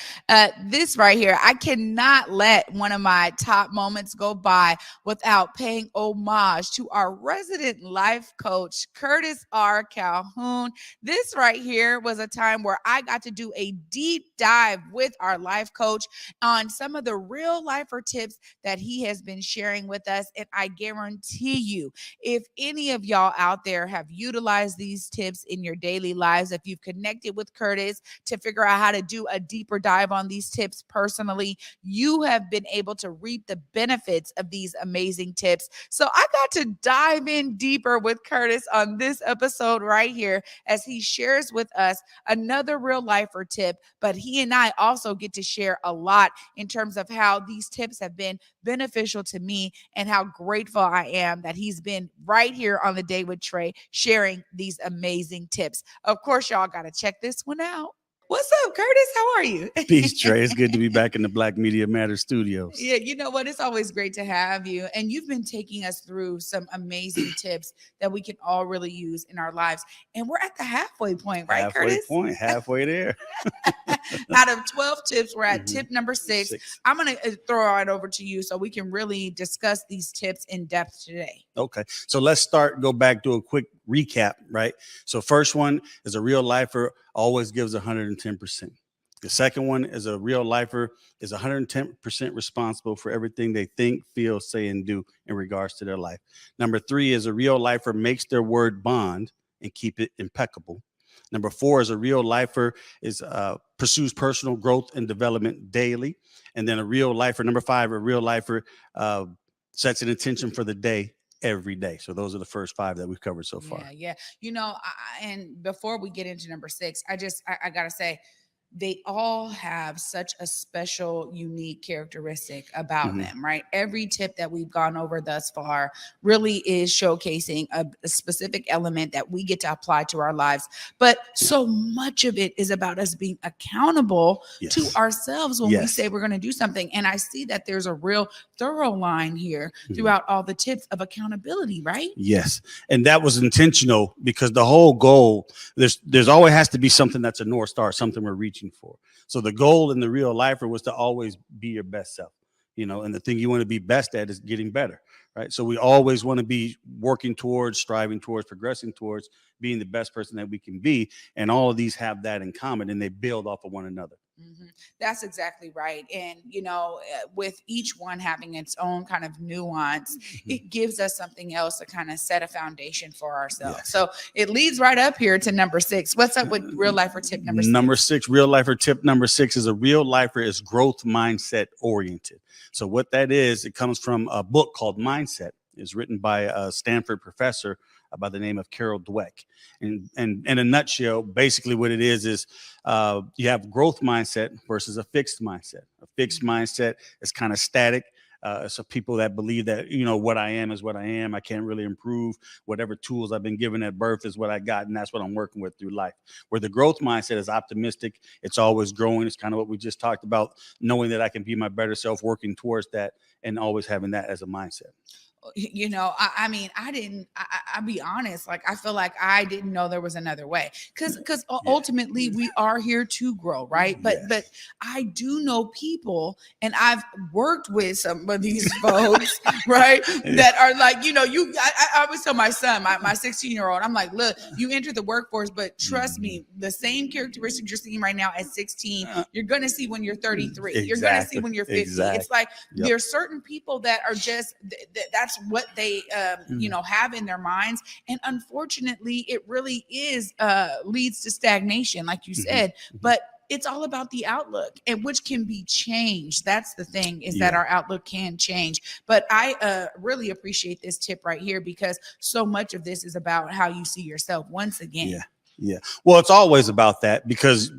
This right here, I cannot let one of my top moments go by without paying homage to our resident life coach, Curtiss Calhoun. This right here was a time where I got to do a deep dive with our life coach on some of the real lifer tips that he has been sharing with us. And I guarantee you, if any of y'all out there have utilized these tips in your daily lives, if you've connected with Curtiss to figure out how to do a deeper dive on these tips personally, you have been able to reap the benefits of these amazing tips. So I got to dive in deeper with Curtiss on this episode right here as he shares with us another real lifer tip, but he and I also get to share a lot in terms of how these tips have been beneficial to me and how grateful I am that he's been right here on The Day with Trae sharing these amazing tips. Of course, y'all got to check this one out. What's up, Curtiss? How are you? Peace, Trae. It's good to be back in the Black Media Matters studios. Yeah, you know what? It's always great to have you. And you've been taking us through some amazing tips that we can all really use in our lives. And we're at the halfway point, right, Curtiss? Halfway there. Out of 12 tips, we're at tip number 6. I'm going to throw it over to you so we can really discuss these tips in depth today. Okay. So let's go back to a quick recap, right? So first one is a real lifer always gives 110%. The second one is a real lifer is 110% responsible for everything they think, feel, say, and do in regards to their life. Number 3 is a real lifer makes their word bond and keep it impeccable. Number 4 is a real lifer is pursues personal growth and development daily. And then a real lifer, number 5, a real lifer sets an intention for the day every day. So those are the first 5 that we've covered so far. Yeah. You know, and before we get into number 6, I got to say, they all have such a special, unique characteristic about them, right? Every tip that we've gone over thus far really is showcasing a specific element that we get to apply to our lives. But so much of it is about us being accountable to ourselves when we say we're going to do something. And I see that there's a real thorough line here throughout all the tips of accountability, right? Yes. And that was intentional because the whole goal, there's always has to be something that's a North Star, something we're reaching for. So the goal in the real lifer was to always be your best self, you know, and the thing you want to be best at is getting better, right? So we always want to be working towards, striving towards, progressing towards being the best person that we can be. And all of these have that in common and they build off of one another. That's exactly right. And, you know, with each one having its own kind of nuance, it gives us something else to kind of set a foundation for ourselves. So it leads right up here to number 6. What's up with real lifer tip number 6? Number 6, real lifer tip number 6 is a real lifer is growth mindset oriented. So what that is, it comes from a book called Mindset. It's written by a Stanford professor by the name of Carol Dweck. And in a nutshell, basically what it is you have growth mindset versus a fixed mindset. A fixed mindset is kind of static. So people that believe that, you know, what I am is what I am. I can't really improve. Whatever tools I've been given at birth is what I got. And that's what I'm working with through life. Where the growth mindset is optimistic. It's always growing. It's kind of what we just talked about, knowing that I can be my better self, working towards that and always having that as a mindset. You know, I mean, I'll be honest, like, I feel like I didn't know there was another way because ultimately we are here to grow, right? But I do know people, and I've worked with some of these folks, right? That are like, you know, I always tell my son, my 16-year-old, I'm like, look, you entered the workforce, but trust me, the same characteristics you're seeing right now at 16, you're going to see when you're 33. Exactly. You're going to see when you're 50. Exactly. It's like there's certain people that are just, that's what they you know, have in their minds, and unfortunately it really is leads to stagnation, like you said. But it's all about the outlook, and which can be changed. That's the thing, is that our outlook can change. But I really appreciate this tip right here, because so much of this is about how you see yourself once again. Well, it's always about that, because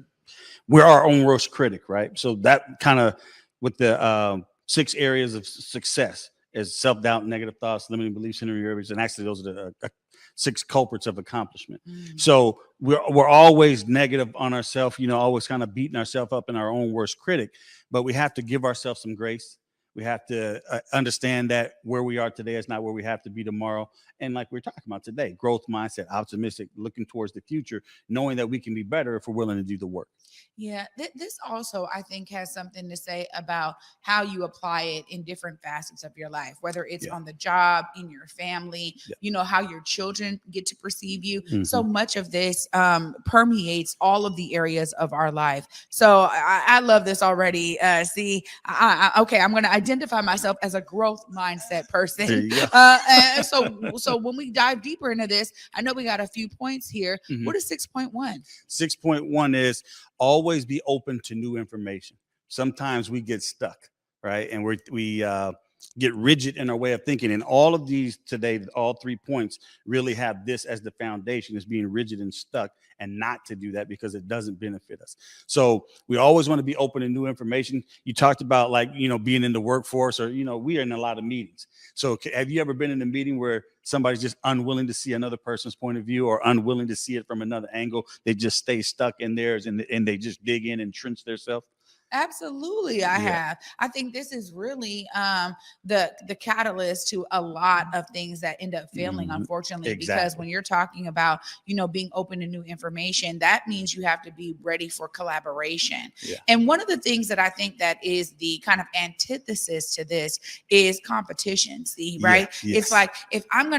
we're our own worst critic, right? So that kind of with the 6 areas of success is self-doubt, negative thoughts, limiting beliefs, hindering areas, and actually those are the 6 culprits of accomplishment. So we're always negative on ourselves, you know, always kind of beating ourselves up in our own worst critic, but we have to give ourselves some grace. We have to understand that where we are today is not where we have to be tomorrow. And like we're talking about today, growth mindset, optimistic, looking towards the future, knowing that we can be better if we're willing to do the work. Yeah, this also, I think, has something to say about how you apply it in different facets of your life, whether it's on the job, in your family, you know, how your children get to perceive you. So much of this permeates all of the areas of our life. So I love this already. Okay, I'm going to identify myself as a growth mindset person. There you go. And so when we dive deeper into this, I know we got a few points here. What is 6.1? 6.1 is always be open to new information. Sometimes we get stuck, right? And we get rigid in our way of thinking. And all of these today, all 3 points really have this as the foundation, is being rigid and stuck, and not to do that because it doesn't benefit us. So we always want to be open to new information. You talked about, like, you know, being in the workforce, or, you know, we are in a lot of meetings. So have you ever been in a meeting where somebody's just unwilling to see another person's point of view, or unwilling to see it from another angle? They just stay stuck in theirs, and they just dig in and trench themselves. Absolutely, I have. I think this is really the catalyst to a lot of things that end up failing, unfortunately, because when you're talking about, you know, being open to new information, that means you have to be ready for collaboration. And one of the things that I think that is the kind of antithesis to this is competition. See, right? It's like, if I'm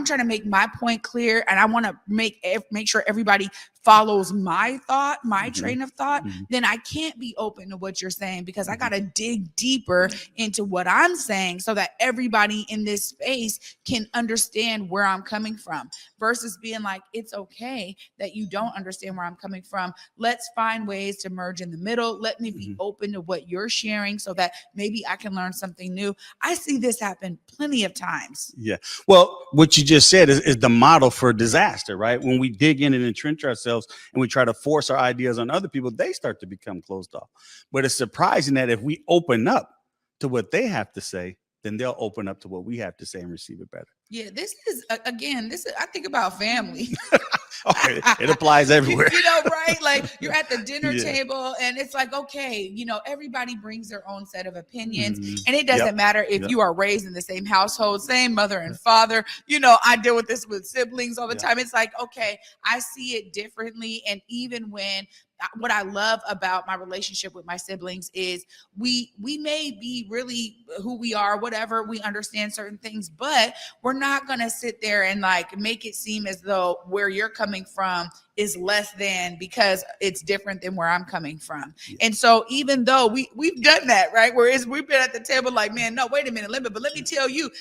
trying to make my point clear, and I want to make sure everybody follows my thought, my train of thought, then I can't be open to what you're saying, because I got to dig deeper into what I'm saying so that everybody in this space can understand where I'm coming from, versus being like, it's okay that you don't understand where I'm coming from. Let's find ways to merge in the middle. Let me be open to what you're sharing so that maybe I can learn something new. I see this happen plenty of times. Yeah. Well, what you just said is the model for disaster, right? When we dig in and entrench ourselves and we try to force our ideas on other people, they start to become closed off. But it's surprising that if we open up to what they have to say, then they'll open up to what we have to say and receive it better. Yeah, this is, again, I think about family. Okay, it applies everywhere. You know, right? Like, you're at the dinner table, and it's like, okay, you know, everybody brings their own set of opinions, and it doesn't matter if you are raised in the same household, same mother and father. You know, I deal with this with siblings all the time. It's like, okay, I see it differently. And even when, what I love about my relationship with my siblings is we may be really who we are, whatever, we understand certain things, but we're not going to sit there and like make it seem as though where you're coming from is less than because it's different than where I'm coming from. And so even though we've done that, right? Whereas we've been at the table like, man, no, wait a minute, but let me tell you,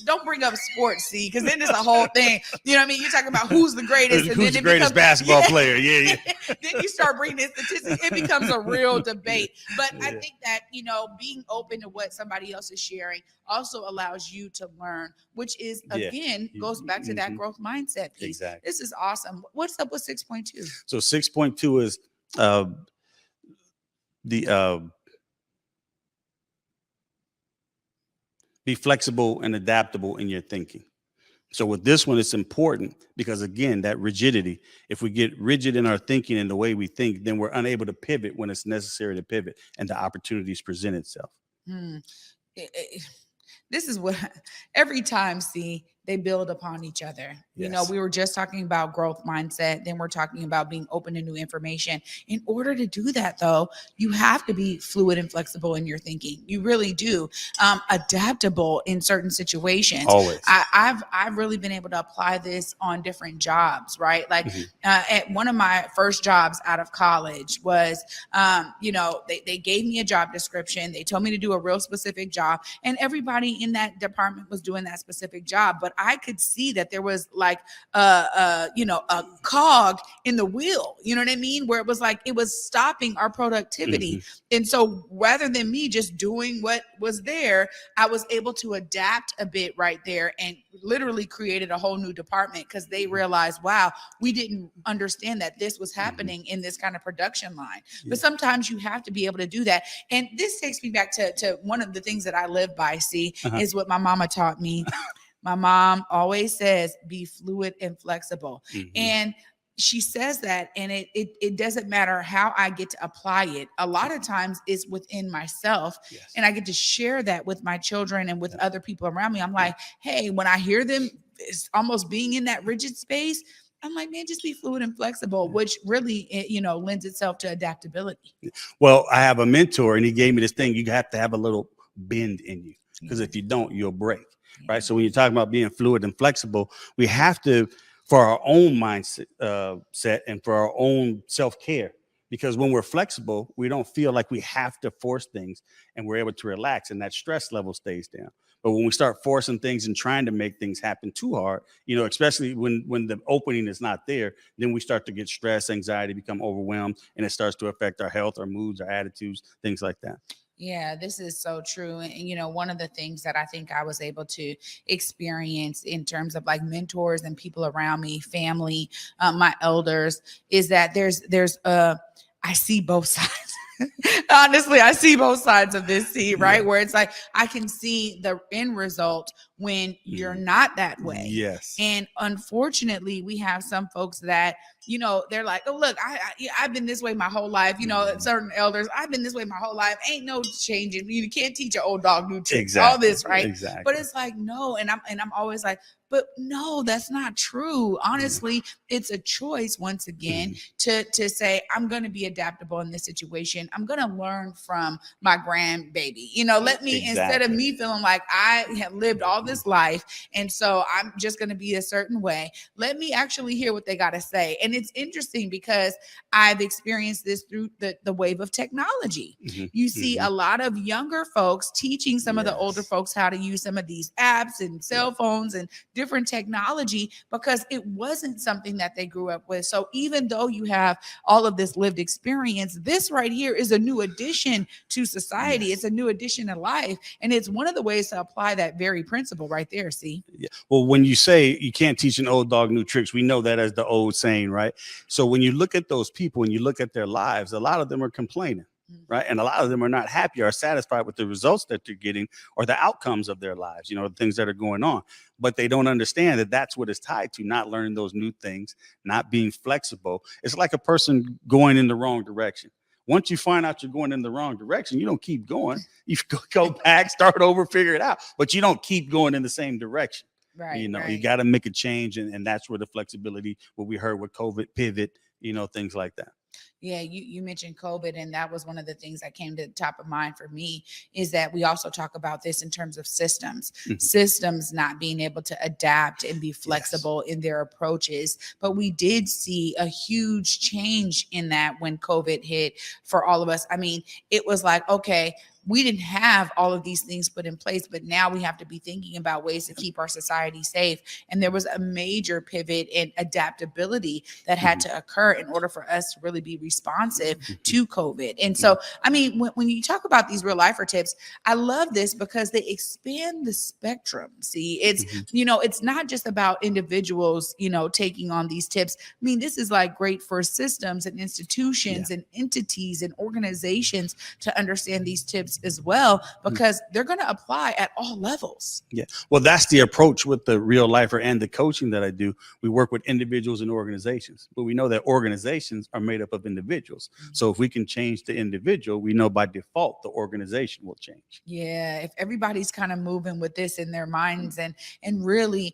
don't bring up sports, see, because then it's a whole thing. You know what I mean? You're talking about who's the greatest. And who's then the greatest basketball player? Then you start bringing in statistics. It becomes a real debate. But I think that, you know, being open to what somebody else is sharing also allows you to learn, which is, again, goes back to that growth mindset piece. Exactly. This is awesome. What's up with 6.2? So 6.2 is be flexible and adaptable in your thinking. So with this one, it's important because, again, that rigidity, if we get rigid in our thinking and the way we think, then we're unable to pivot when it's necessary to pivot and the opportunities present itself. This is what every time, see, they build upon each other. You know, we were just talking about growth mindset. Then we're talking about being open to new information. In order to do that, though, you have to be fluid and flexible in your thinking. You really do. Adaptable in certain situations. Always. I've really been able to apply this on different jobs, right? Like at one of my first jobs out of college was, you know, they gave me a job description. They told me to do a real specific job, and everybody in that department was doing that specific job. But I could see that there was like, you know, a cog in the wheel, you know what I mean? Where it was like, it was stopping our productivity. And so rather than me just doing what was there, I was able to adapt a bit right there and literally created a whole new department because they realized, wow, we didn't understand that this was happening in this kind of production line. But sometimes you have to be able to do that. And this takes me back to one of the things that I live by, see, is what my mama taught me. My mom always says, be fluid and flexible. And she says that, and it doesn't matter how I get to apply it. A lot of times it's within myself, Yes. and I get to share that with my children and with other people around me. I'm like, hey, when I hear them it's almost being in that rigid space, I'm like, man, just be fluid and flexible, which really, lends itself to adaptability. Well, I have a mentor, and he gave me this thing. You have to have a little bend in you, because if you don't, you'll break. Right. So when you're talking about being fluid and flexible, we have to, for our own mindset set and for our own self-care, because when we're flexible, we don't feel like we have to force things, and we're able to relax, and that stress level stays down. But when we start forcing things and trying to make things happen too hard, especially when the opening is not there, then we start to get stress, anxiety, become overwhelmed, and it starts to affect our health, our moods, our attitudes, things like that. Yeah, this is so true. And, one of the things that I think I was able to experience in terms of like mentors and people around me, family, my elders, is that I see both sides. Honestly, I see both sides of this scene, right? Where it's like, I can see the end result when you're not that way. Yes. And unfortunately, we have some folks that, they're like, oh, look, I've been this way my whole life. Certain elders, I've been this way my whole life. Ain't no changing. You can't teach an old dog new tricks. Exactly. All this, right? Exactly. But it's like, no. And I'm always like, but no, that's not true. Honestly, it's a choice once again to say, I'm going to be adaptable in this situation. I'm going to learn from my grandbaby. Let me, instead of me feeling like I have lived all this life, and so I'm just going to be a certain way, let me actually hear what they got to say. And it's interesting because I've experienced this through the wave of technology. You see a lot of younger folks teaching some of the older folks how to use some of these apps and cell phones and different technology, because it wasn't something that they grew up with. So even though you have all of this lived experience, this right here is a new addition to society. It's a new addition to life. And it's one of the ways to apply that very principle right there. See? Yeah. Well, when you say you can't teach an old dog new tricks, we know that as the old saying, right? So when you look at those people and you look at their lives, a lot of them are complaining. Right. And a lot of them are not happy or satisfied with the results that they're getting or the outcomes of their lives, the things that are going on. But they don't understand that that's what it's tied to, not learning those new things, not being flexible. It's like a person going in the wrong direction. Once you find out you're going in the wrong direction, you don't keep going. You go back, start over, figure it out. But you don't keep going in the same direction. Right. You got to make a change. And that's where the flexibility, what we heard with COVID, pivot, things like that. Yeah, you mentioned COVID, and that was one of the things that came to the top of mind for me, is that we also talk about this in terms of systems, systems not being able to adapt and be flexible in their approaches. But we did see a huge change in that when COVID hit for all of us. I mean, it was like, okay, we didn't have all of these things put in place, but now we have to be thinking about ways to keep our society safe. And there was a major pivot in adaptability that had to occur in order for us to really be responsive to COVID. And so, I mean, when you talk about these real lifer tips, I love this because they expand the spectrum. See, it's, it's not just about individuals, taking on these tips. I mean, this is like great for systems and institutions and entities and organizations to understand these tips as well, because they're going to apply at all levels. Yeah. Well, that's the approach with the real lifer and the coaching that I do. We work with individuals and organizations, but we know that organizations are made up of individuals. So if we can change the individual, we know by default the organization will change. Yeah. If everybody's kind of moving with this in their minds and really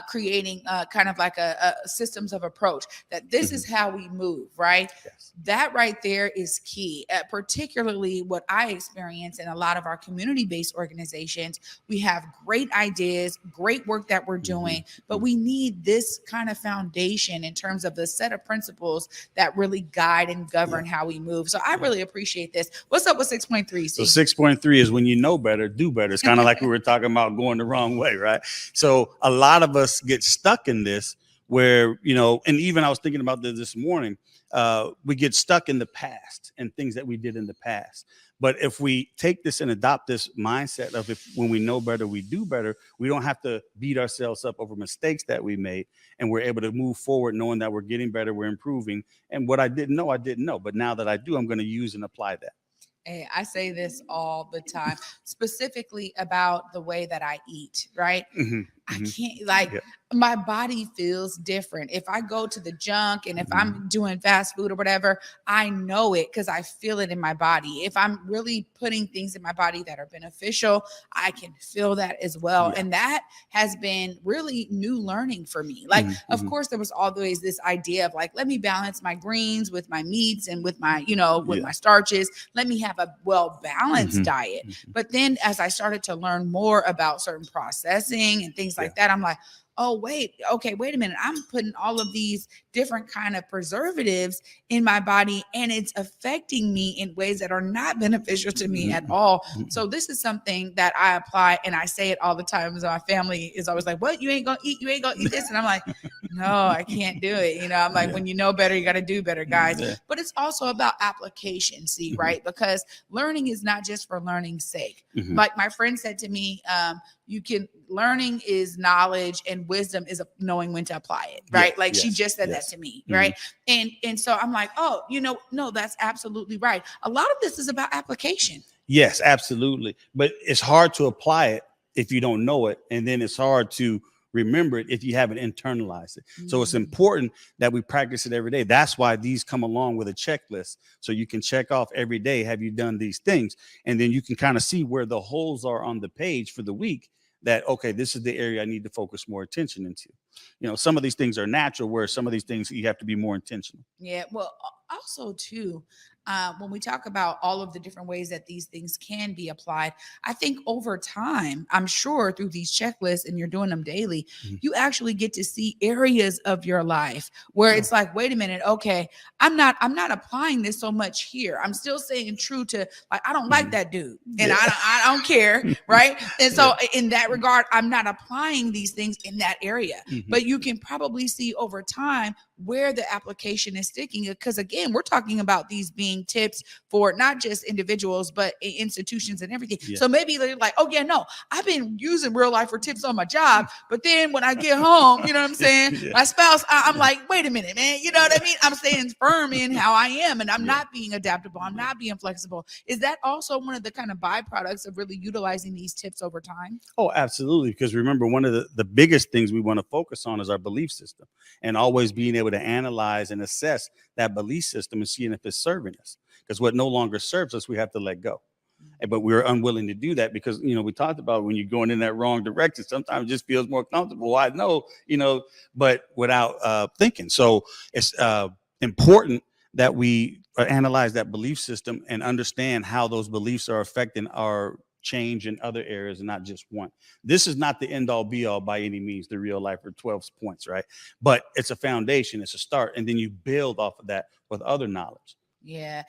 creating kind of like a systems of approach, that this is how we move, right? Yes. That right there is key, particularly what I experience in a lot of our community-based organizations. We have great ideas, great work that we're doing, but we need this kind of foundation in terms of the set of principles that really guide and govern how we move. So I really appreciate this. What's up with 6.3? So 6.3 is when you know better, do better. It's kind of like we were talking about going the wrong way, right? So a lot of us get stuck in this where, and even I was thinking about this morning, we get stuck in the past and things that we did in the past. But if we take this and adopt this mindset of when we know better, we do better, we don't have to beat ourselves up over mistakes that we made. And we're able to move forward knowing that we're getting better, we're improving. And what I didn't know. But now that I do, I'm going to use and apply that. Hey, I say this all the time, specifically about the way that I eat, right? I can't, like, my body feels different. If I go to the junk and if I'm doing fast food or whatever, I know it because I feel it in my body. If I'm really putting things in my body that are beneficial, I can feel that as well. And that has been really new learning for me. Like, of course, there was always this idea of like, let me balance my greens with my meats and with my, you know, with my starches. Let me have a well-balanced diet. But then as I started to learn more about certain processing and things like that, I'm like, oh, wait a minute. I'm putting all of these different kind of preservatives in my body and it's affecting me in ways that are not beneficial to me at all. So this is something that I apply and I say it all the time. So my family is always like, what? You ain't gonna eat this. And I'm like, no, I can't do it. You know, I'm like, when you know better, you got to do better, guys. But it's also about application, right? Because learning is not just for learning's sake. Like my friend said to me, learning is knowledge and wisdom is knowing when to apply it, right? She just said that to me, right? And so I'm like, oh, you know, no, that's absolutely right. A lot of this is about application. Yes, absolutely. But it's hard to apply it if you don't know it. And then it's hard to remember it if you haven't internalized it. So it's important that we practice it every day. That's why these come along with a checklist. So you can check off every day, have you done these things? And then you can kind of see where the holes are on the page for the week that, okay, this is the area I need to focus more attention into. You know, some of these things are natural, where some of these things you have to be more intentional. Yeah. Well, also too, when we talk about all of the different ways that these things can be applied, I think over time, I'm sure through these checklists and you're doing them daily, you actually get to see areas of your life where it's like, wait a minute, okay, I'm not applying this so much here. I'm still saying true to, like, I don't like that dude and I don't care, right? And so in that regard, I'm not applying these things in that area, but you can probably see over time where the application is sticking, because again, we're talking about these being tips for not just individuals but institutions and everything. So maybe they're like, oh yeah, no, I've been using real life for tips on my job, but then when I get home, you know what I'm saying, my spouse, I'm like, wait a minute, man, you know what I mean? I'm staying firm in how I am and I'm not being adaptable, I'm not being flexible. Is that also one of the kind of byproducts of really utilizing these tips over time? Oh, absolutely. Because remember, one of the biggest things we want to focus on is our belief system, and always being able to analyze and assess that belief system and seeing if it's serving us. Because what no longer serves us, we have to let go. But we're unwilling to do that because, you know, we talked about when you're going in that wrong direction, sometimes it just feels more comfortable. I know, you know, but without thinking. So it's important that we analyze that belief system and understand how those beliefs are affecting our change in other areas and not just one. This is not the end all be all by any means, the real life or 12 points, right? But it's a foundation, it's a start, and then you build off of that with other knowledge. Yeah,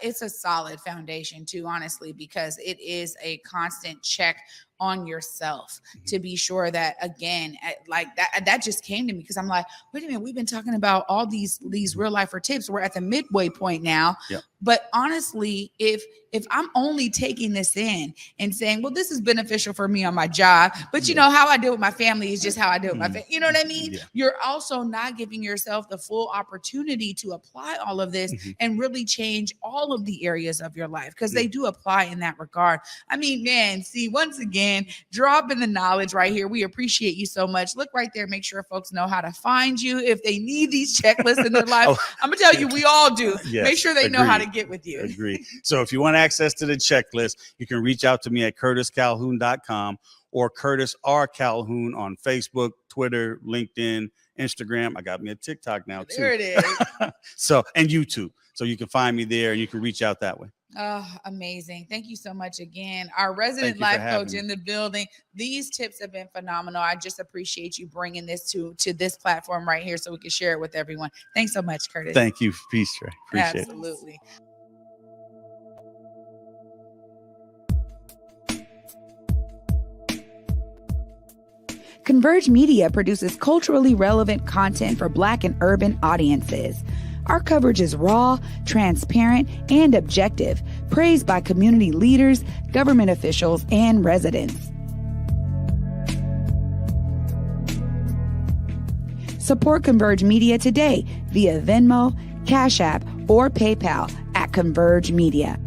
it's a solid foundation too, honestly, because it is a constant check on yourself to be sure that, again, like that just came to me because I'm like, wait a minute, we've been talking about all these real lifer tips. We're at the midway point now. But honestly, if I'm only taking this in and saying, well, this is beneficial for me on my job, but you know, how I deal with my family is just how I deal with my family. You know what I mean? You're also not giving yourself the full opportunity to apply all of this and really change all of the areas of your life, because they do apply in that regard. I mean, man, see, once again, dropping the knowledge right here. We appreciate you so much. Look right there. Make sure folks know how to find you if they need these checklists in their life. I'm gonna tell you, we all do. Make sure they know how to get with you. Agree. So if you want access to the checklist, you can reach out to me at curtisscalhoun.com or Curtiss R. Calhoun on Facebook, Twitter, LinkedIn, Instagram. I got me a TikTok now too. There it is. So, and YouTube. So you can find me there and you can reach out that way. Oh, amazing. Thank you so much again. Our resident life coach in the building. These tips have been phenomenal. I just appreciate you bringing this to this platform right here so we can share it with everyone. Thanks so much, Curtiss. Thank you. Peace, Trae. Appreciate it. Absolutely. Converge Media produces culturally relevant content for Black and urban audiences. Our coverage is raw, transparent, and objective, praised by community leaders, government officials, and residents. Support Converge Media today via Venmo, Cash App, or PayPal at Converge Media.